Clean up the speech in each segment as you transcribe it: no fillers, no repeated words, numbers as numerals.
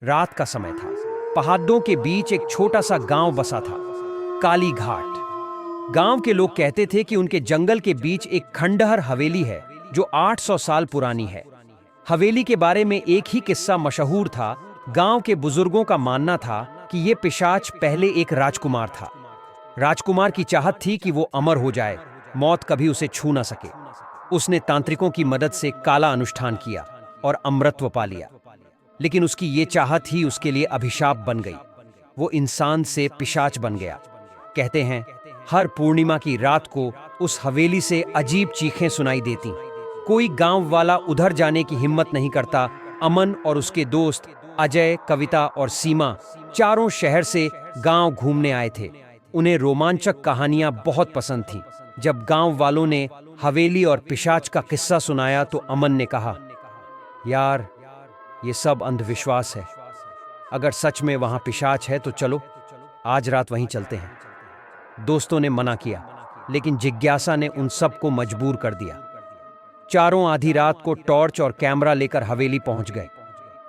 रात का समय था। पहाड़ों के बीच एक छोटा सा गांव बसा था, काली घाट। गांव के लोग कहते थे कि उनके जंगल के बीच एक खंडहर हवेली है जो 800 साल पुरानी है। हवेली के बारे में एक ही किस्सा मशहूर था। गांव के बुजुर्गों का मानना था कि ये पिशाच पहले एक राजकुमार था। राजकुमार की चाहत थी कि वो अमर हो जाए, मौत कभी उसे छू ना सके। उसने तांत्रिकों की मदद से काला अनुष्ठान किया और अमरत्व पा लिया। लेकिन उसकी ये चाहत ही उसके लिए अभिशाप बन गई। वो इंसान से पिशाच बन गया। कहते हैं हर पूर्णिमा की रात को उस हवेली से अजीब चीखें सुनाई देती। कोई गांव वाला उधर जाने की हिम्मत नहीं करता। अमन और उसके दोस्त अजय, कविता और सीमा चारों शहर से गांव घूमने आए थे। उन्हें रोमांचक कहानियां बहुत पसंद थीं। जब गांव वालों ने हवेली और पिशाच का किस्सा सुनाया तो अमन ने कहा, यार, ये सब अंधविश्वास है। अगर सच में वहां पिशाच है तो चलो आज रात वहीं चलते हैं। दोस्तों ने मना किया, लेकिन जिज्ञासा ने उन सबको मजबूर कर दिया। चारों आधी रात को टॉर्च और कैमरा लेकर हवेली पहुंच गए।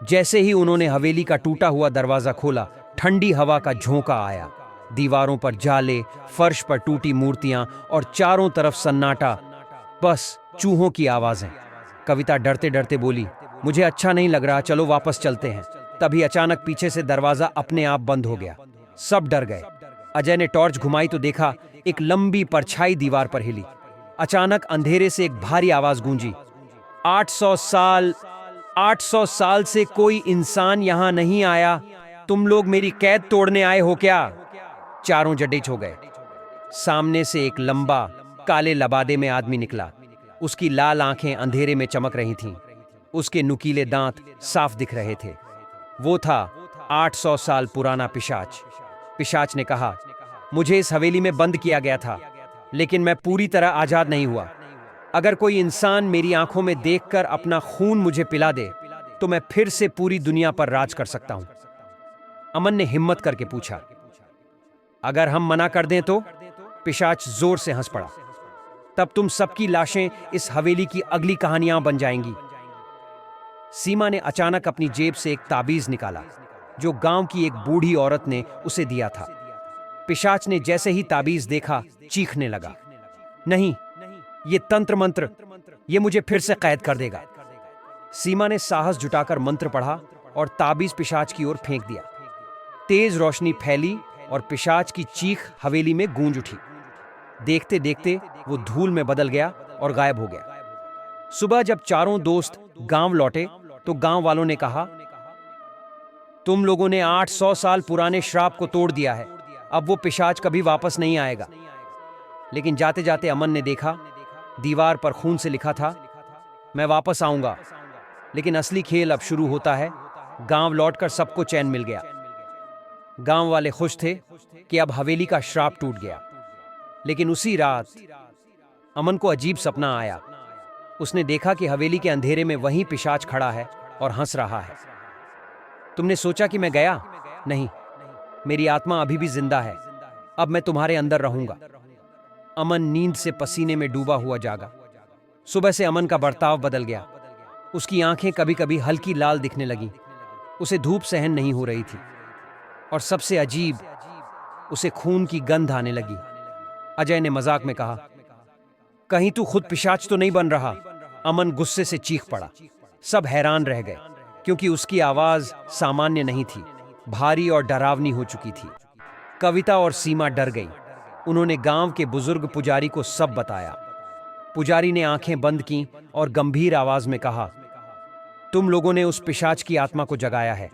जैसे ही उन्होंने हवेली का टूटा हुआ दरवाजा खोला, ठंडी हवा का झोंका आया। दीवारों पर जाले, फर्श पर टूटी मूर्तियां और चारों तरफ सन्नाटा, बस चूहों की आवाजें। कविता डरते डरते बोली, मुझे अच्छा नहीं लग रहा, चलो वापस चलते हैं। तभी अचानक पीछे से दरवाजा अपने आप बंद हो गया। सब डर गए। अजय ने टॉर्च घुमाई तो देखा एक लंबी परछाई दीवार पर हिली। अचानक अंधेरे से एक भारी आवाज गूंजी, 800 साल 800 साल से कोई इंसान यहां नहीं आया। तुम लोग मेरी कैद तोड़ने आए हो क्या? चारों जडेच हो गए। सामने से एक लंबा काले लबादे में आदमी निकला। उसकी लाल आंखें अंधेरे में चमक रही थीं। उसके नुकीले दांत साफ दिख रहे थे। वो था 800 साल पुराना पिशाच। पिशाच ने कहा, मुझे इस हवेली में बंद किया गया था, लेकिन मैं पूरी तरह आजाद नहीं हुआ। अगर कोई इंसान मेरी आंखों में देखकर अपना खून मुझे पिला दे तो मैं फिर से पूरी दुनिया पर राज कर सकता हूं। अमन ने हिम्मत करके पूछा, अगर हम मना कर दें तो? पिशाच जोर से हंस पड़ा, तब तुम सबकी लाशें इस हवेली की अगली कहानियां बन जाएंगी। सीमा ने अचानक अपनी जेब से एक ताबीज निकाला जो गांव की एक बूढ़ी औरत ने उसे दिया था। पिशाच ने जैसे ही ताबीज देखा चीखने लगा, नहीं, ये तंत्र मंत्र, ये मुझे फिर से कैद कर देगा। सीमा ने साहस जुटाकर मंत्र पढ़ा और ताबीज पिशाच की ओर फेंक दिया। तेज रोशनी फैली और पिशाच की चीख हवेली में गूंज उठी। देखते देखते वो धूल में बदल गया और गायब हो गया। सुबह जब चारों दोस्त गांव लौटे तो गांव वालों ने कहा, तुम लोगों ने 800 साल पुराने श्राप को तोड़ दिया है। अब वो पिशाच कभी वापस नहीं आएगा। लेकिन जाते जाते अमन ने देखा, दीवार पर खून से लिखा था, मैं वापस आऊंगा। लेकिन असली खेल अब शुरू होता है। गांव लौटकर सबको चैन मिल गया। गांव वाले खुश थे कि अब हवेली का श्राप टूट गया। लेकिन उसी रात अमन को अजीब सपना आया। उसने देखा कि हवेली के अंधेरे में वहीं पिशाच खड़ा है और हंस रहा है। तुमने सोचा कि मैं गया? नहीं, मेरी आत्मा अभी भी जिंदा है। अब मैं तुम्हारे अंदर रहूंगा। अमन नींद से पसीने में डूबा हुआ जागा। सुबह से अमन का बर्ताव बदल गया। उसकी आंखें कभी कभी हल्की लाल दिखने लगीं। उसे धूप सहन नहीं हो रही थी और सबसे अजीब, उसे खून की गंध आने लगी। अजय ने मजाक में कहा, कहीं तू खुद पिशाच तो नहीं बन रहा? अमन गुस्से से चीख पड़ा। सब हैरान रह गए क्योंकि उसकी आवाज सामान्य नहीं थी, भारी और डरावनी हो चुकी थी। कविता और सीमा डर गई। उन्होंने गांव के बुजुर्ग पुजारी को सब बताया। पुजारी ने आंखें बंद की और गंभीर आवाज में कहा, तुम लोगों ने उस पिशाच की आत्मा को जगाया है।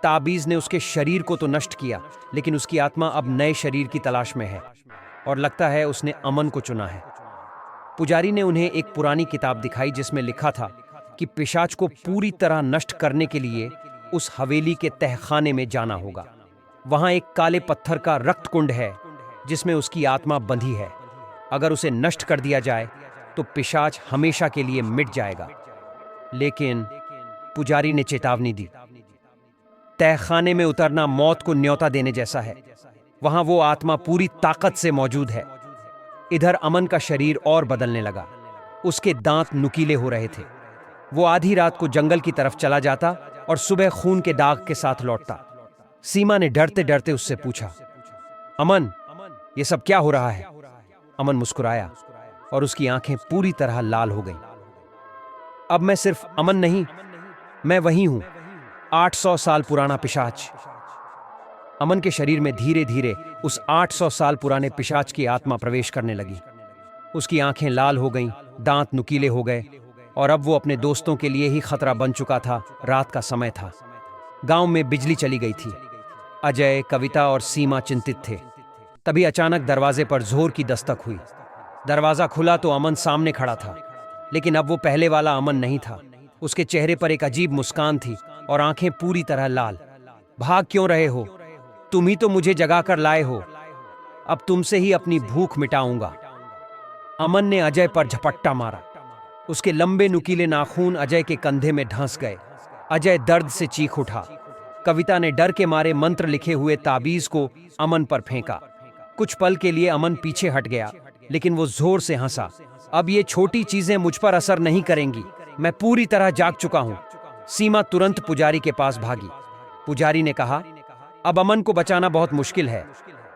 ताबीज ने उसके शरीर को तो नष्ट किया, लेकिन उसकी आत्मा अब नए शरीर की तलाश में है और लगता है उसने अमन को चुना है। पुजारी ने उन्हें एक पुरानी किताब दिखाई जिसमें लिखा था कि पिशाच को पूरी तरह नष्ट करने के लिए उस हवेली के तहखाने में जाना होगा। वहां एक काले पत्थर का रक्त कुंड है जिसमें उसकी आत्मा बंधी है। अगर उसे नष्ट कर दिया जाए तो पिशाच हमेशा के लिए मिट जाएगा। लेकिन पुजारी ने चेतावनी दी, तहखाने में उतरना मौत को न्योता देने जैसा है। वहां वो आत्मा पूरी ताकत से मौजूद है। इधर अमन का शरीर और बदलने लगा। उसके दांत नुकीले हो रहे थे। वो आधी रात को जंगल की तरफ चला जाता और सुबह खून के दाग के साथ लौटता। सीमा ने डरते डरते उससे पूछा, अमन, ये सब क्या हो रहा है? अमन मुस्कुराया और उसकी आंखें पूरी तरह लाल हो गईं। अब मैं सिर्फ अमन नहीं, मैं वही हूं, 800 साल पुराना पिशाच। अमन के शरीर में धीरे धीरे उस 800 साल पुराने पिशाच की आत्मा प्रवेश करने लगी। उसकी आंखें लाल हो गईं, दांत नुकीले हो गए और अब वो अपने दोस्तों के लिए ही खतरा बन चुका था। रात का समय था। गांव में बिजली चली गई थी। अजय, कविता और सीमा चिंतित थे। तभी अचानक दरवाजे पर जोर की दस्तक हुई। दरवाजा खुला तो अमन सामने खड़ा था, लेकिन अब वो पहले वाला अमन नहीं था। उसके चेहरे पर एक अजीब मुस्कान थी और आंखें पूरी तरह लाल। भाग क्यों रहे हो? तुम ही तो मुझे जगा कर लाए हो। अब तुमसे ही अपनी भूख मिटाऊंगा। अमन ने अजय पर झपट्टा मारा। उसके लंबे नुकीले नाखून अजय के कंधे में धंस गए। अजय दर्द से चीख उठा। कविता ने डर के मारे मंत्र लिखे हुए ताबीज को अमन पर फेंका। कुछ पल के लिए अमन पीछे हट गया, लेकिन वो जोर से हंसा। अब ये छोटी चीजें मुझ पर असर नहीं करेंगी, मैं पूरी तरह जाग चुका हूं। सीमा तुरंत पुजारी के पास भागी। पुजारी ने कहा, अब अमन को बचाना बहुत मुश्किल है,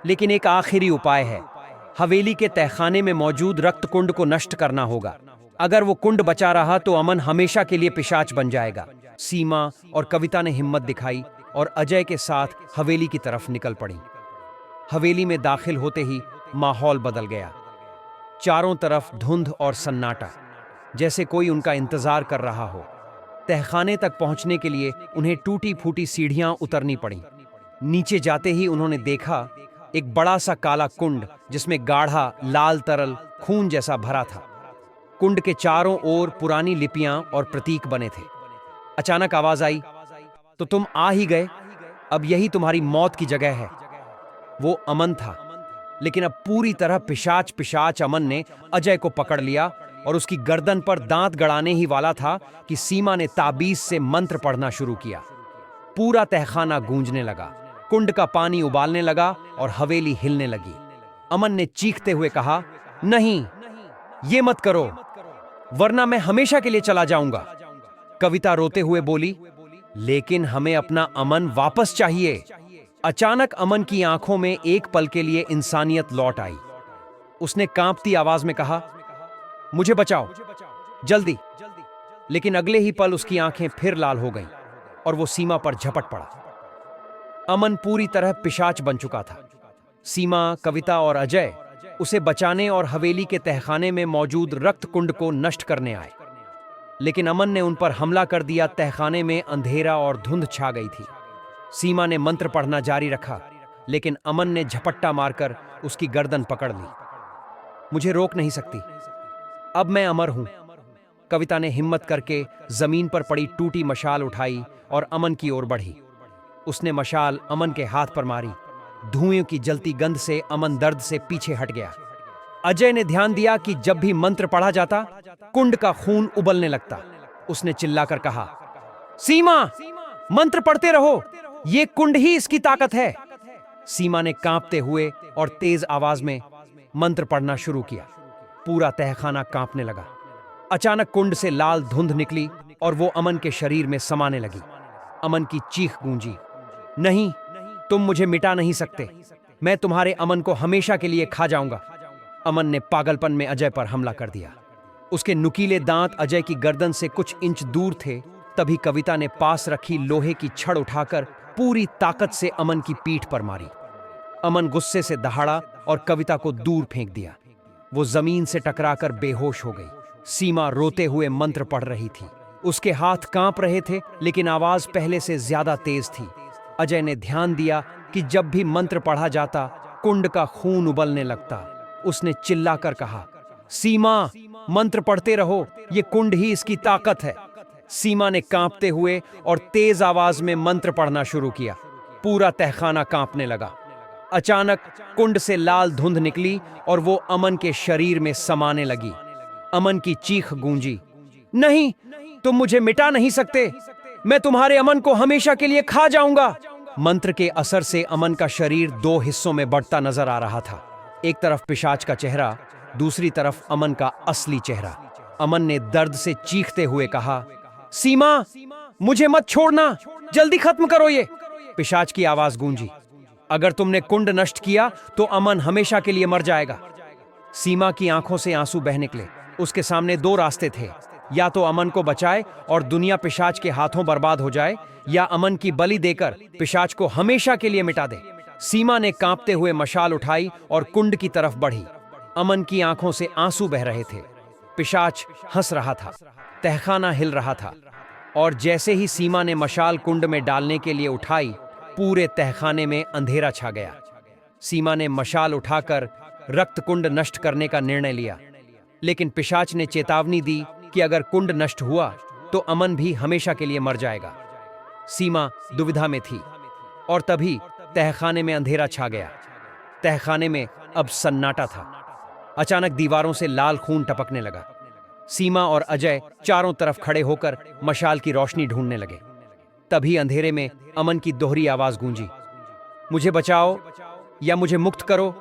लेकिन एक आखिरी उपाय है। हवेली के तहखाने में मौजूद रक्त कुंड को नष्ट करना होगा। अगर वो कुंड बचा रहा तो अमन हमेशा के लिए पिशाच बन जाएगा। सीमा और कविता ने हिम्मत दिखाई और अजय के साथ हवेली की तरफ निकल पड़ी। हवेली में दाखिल होते ही माहौल बदल गया। चारों तरफ धुंध और सन्नाटा, जैसे कोई उनका इंतजार कर रहा हो। तहखाने तक पहुंचने के लिए उन्हें टूटी फूटी सीढ़ियां उतरनी पड़ी। नीचे जाते ही उन्होंने देखा एक बड़ा सा काला कुंड, जिसमें गाढ़ा लाल तरल खून जैसा भरा था। कुंड के चारों ओर पुरानी लिपियां और प्रतीक बने थे। अचानक आवाज आई, तो तुम आ ही गए, अब यही तुम्हारी मौत की जगह है। वो अमन था, लेकिन अब पूरी तरह पिशाच अमन ने अजय को पकड़ लिया और उसकी गर्दन पर दांत गड़ाने ही वाला था कि सीमा ने ताबीज से मंत्र पढ़ना शुरू किया। पूरा तहखाना गूंजने लगा, कुंड का पानी उबालने लगा और हवेली हिलने लगी। अमन ने चीखते हुए कहा, नहीं, ये मत करो, वरना मैं हमेशा के लिए चला जाऊंगा। कविता रोते हुए बोली, लेकिन हमें अपना अमन वापस चाहिए। अचानक अमन की आंखों में एक पल के लिए इंसानियत लौट आई। उसने कांपती आवाज में कहा, मुझे बचाओ, जल्दी। लेकिन अगले ही पल उसकी आंखें फिर लाल हो गईं और वो सीमा पर झपट पड़ा। अमन पूरी तरह पिशाच बन चुका था। सीमा, कविता और अजय उसे बचाने और हवेली के तहखाने में मौजूद रक्त कुंड को नष्ट करने आए, लेकिन अमन ने उन पर हमला कर दिया। तहखाने में अंधेरा और धुंध छा गई थी। सीमा ने मंत्र पढ़ना जारी रखा, लेकिन अमन ने झपट्टा मारकर उसकी गर्दन पकड़ ली। मुझे रोक नहीं सकती, अब मैं अमर हूं। कविता ने हिम्मत करके जमीन पर पड़ी टूटी मशाल उठाई और अमन की ओर बढ़ी। उसने मशाल अमन के हाथ पर मारी। धुएं की जलती गंध से अमन दर्द से पीछे हट गया। अजय ने ध्यान दिया कि जब भी मंत्र पढ़ा जाता, कुंड का खून उबलने लगता। उसने चिल्लाकर कहा, सीमा, मंत्र पढ़ते रहो, ये कुंड ही इसकी ताकत है। सीमा ने कांपते हुए और तेज आवाज में मंत्र पढ़ना शुरू किया। पूरा तहखाना कांपने लगा। अचानक कुंड से लाल धुंध निकली और वो अमन के शरीर में समाने लगी। अमन की चीख गूंजी, नहीं, तुम मुझे मिटा नहीं सकते, मैं तुम्हारे अमन को हमेशा के लिए खा जाऊंगा। अमन ने पागलपन में अजय पर हमला कर दिया। उसके नुकीले दांत अजय की गर्दन से कुछ इंच दूर थे। तभी कविता ने पास रखी लोहे की छड़ उठाकर पूरी ताकत से अमन की पीठ पर मारी। अमन गुस्से से दहाड़ा और कविता को दूर फेंक दिया। वो जमीन से टकराकर बेहोश हो गई। सीमा रोते हुए मंत्र पढ़ रही थी। उसके हाथ कांप रहे थे, लेकिन आवाज पहले से ज्यादा तेज थी। अजय ने ध्यान दिया कि जब भी मंत्र पढ़ा जाता, कुंड का खून उबलने लगता। उसने चिल्लाकर कहा, सीमा, मंत्र पढ़ते रहो, ये कुंड ही इसकी ताकत है। सीमा ने कांपते हुए और तेज आवाज में मंत्र पढ़ना शुरू किया। पूरा तहखाना कांपने लगा। अचानक कुंड से लाल धुंध निकली और वो अमन के शरीर में समाने लगी। अमन की चीख गूंजी, नहीं, तुम मुझे मिटा नहीं सकते, मैं तुम्हारे अमन को हमेशा के लिए खा जाऊंगा। मंत्र के असर से अमन का शरीर दो हिस्सों में बढ़ता नजर आ रहा था। एक तरफ पिशाच का चेहरा, दूसरी तरफ अमन का असली चेहरा। अमन ने दर्द से चीखते हुए कहा, सीमा, मुझे मत छोड़ना, जल्दी खत्म करो ये। पिशाच की आवाज गूंजी, अगर तुमने कुंड नष्ट किया तो अमन हमेशा के लिए मर जाएगा। सीमा की आंखों से आंसू बह निकले। उसके सामने दो रास्ते थे, या तो अमन को बचाए और दुनिया पिशाच के हाथों बर्बाद हो जाए, या अमन की बलि देकर पिशाच को हमेशा के लिए मिटा दे। सीमा ने कांपते हुए मशाल उठाई और कुंड की तरफ बढ़ी। अमन की आंखों से आंसू बह रहे थे। पिशाच हंस रहा था, तहखाना हिल रहा था, और जैसे ही सीमा ने मशाल कुंड में डालने के लिए उठाई, पूरे तहखाने में अंधेरा छा गया। सीमा ने मशाल उठाकर रक्त कुंड नष्ट करने का निर्णय लिया, लेकिन पिशाच ने चेतावनी दी कि अगर कुंड नष्ट हुआ तो अमन भी हमेशा के लिए मर जाएगा। सीमा दुविधा में थी, और तभी तहखाने में अंधेरा छा गया। तहखाने में अब सन्नाटा था। अचानक दीवारों से लाल खून टपकने लगा। सीमा और अजय चारों तरफ खड़े होकर मशाल की रोशनी ढूंढने लगे। तभी अंधेरे में अमन की दोहरी आवाज गूंजी, मुझे बचाओ या मुझे मुक्त करो,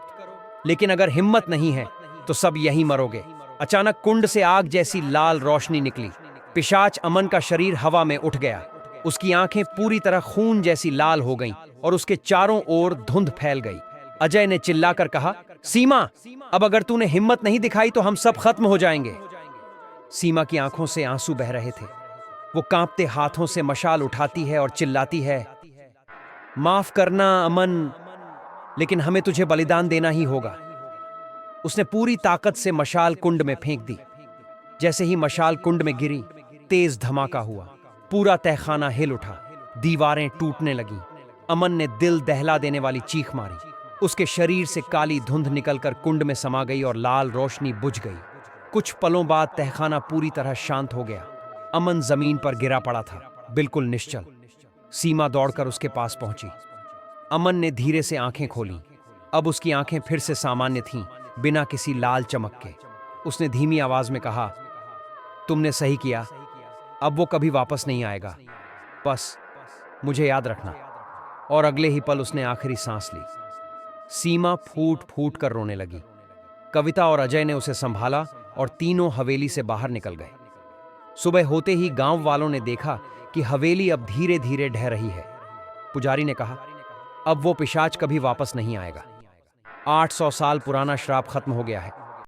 लेकिन अगर हिम्मत नहीं है तो सब यहीं मरोगे। अचानक कुंड से आग जैसी लाल रोशनी निकली। पिशाच अमन का शरीर हवा में उठ गया। उसकी आंखें पूरी तरह खून जैसी लाल हो गईं और उसके चारों ओर धुंध फैल गई। अजय ने चिल्लाकर कहा, सीमा, अब अगर तूने हिम्मत नहीं दिखाई तो हम सब खत्म हो जाएंगे। सीमा की आंखों से आंसू बह रहे थे। वो कांपते हाथों से मशाल उठाती है और चिल्लाती है, माफ करना अमन, लेकिन हमें तुझे बलिदान देना ही होगा। उसने पूरी ताकत से मशाल कुंड में फेंक दी। जैसे ही मशाल कुंड में गिरी, तेज धमाका हुआ। पूरा तहखाना हिल उठा, दीवारें टूटने लगीं। अमन ने दिल दहला देने वाली चीख मारी। उसके शरीर से काली धुंध निकलकर कुंड में समा गई और लाल रोशनी बुझ गई। कुछ पलों बाद तहखाना पूरी तरह शांत हो गया। अमन जमीन पर गिरा पड़ा था, बिल्कुल निश्चल। सीमा दौड़कर उसके पास पहुंची। अमन ने धीरे से आंखें खोलीं। अब उसकी आंखें फिर से सामान्य थीं, बिना किसी लाल चमक के। उसने धीमी आवाज में कहा, तुमने सही किया, अब वो कभी वापस नहीं आएगा, बस मुझे याद रखना। और अगले ही पल उसने आखिरी सांस ली। सीमा फूट फूट कर रोने लगी। कविता और अजय ने उसे संभाला और तीनों हवेली से बाहर निकल गए। सुबह होते ही गांव वालों ने देखा कि हवेली अब धीरे धीरे ढह रही है। पुजारी ने कहा, अब वो पिशाच कभी वापस नहीं आएगा। 800 साल पुराना श्राप खत्म हो गया है।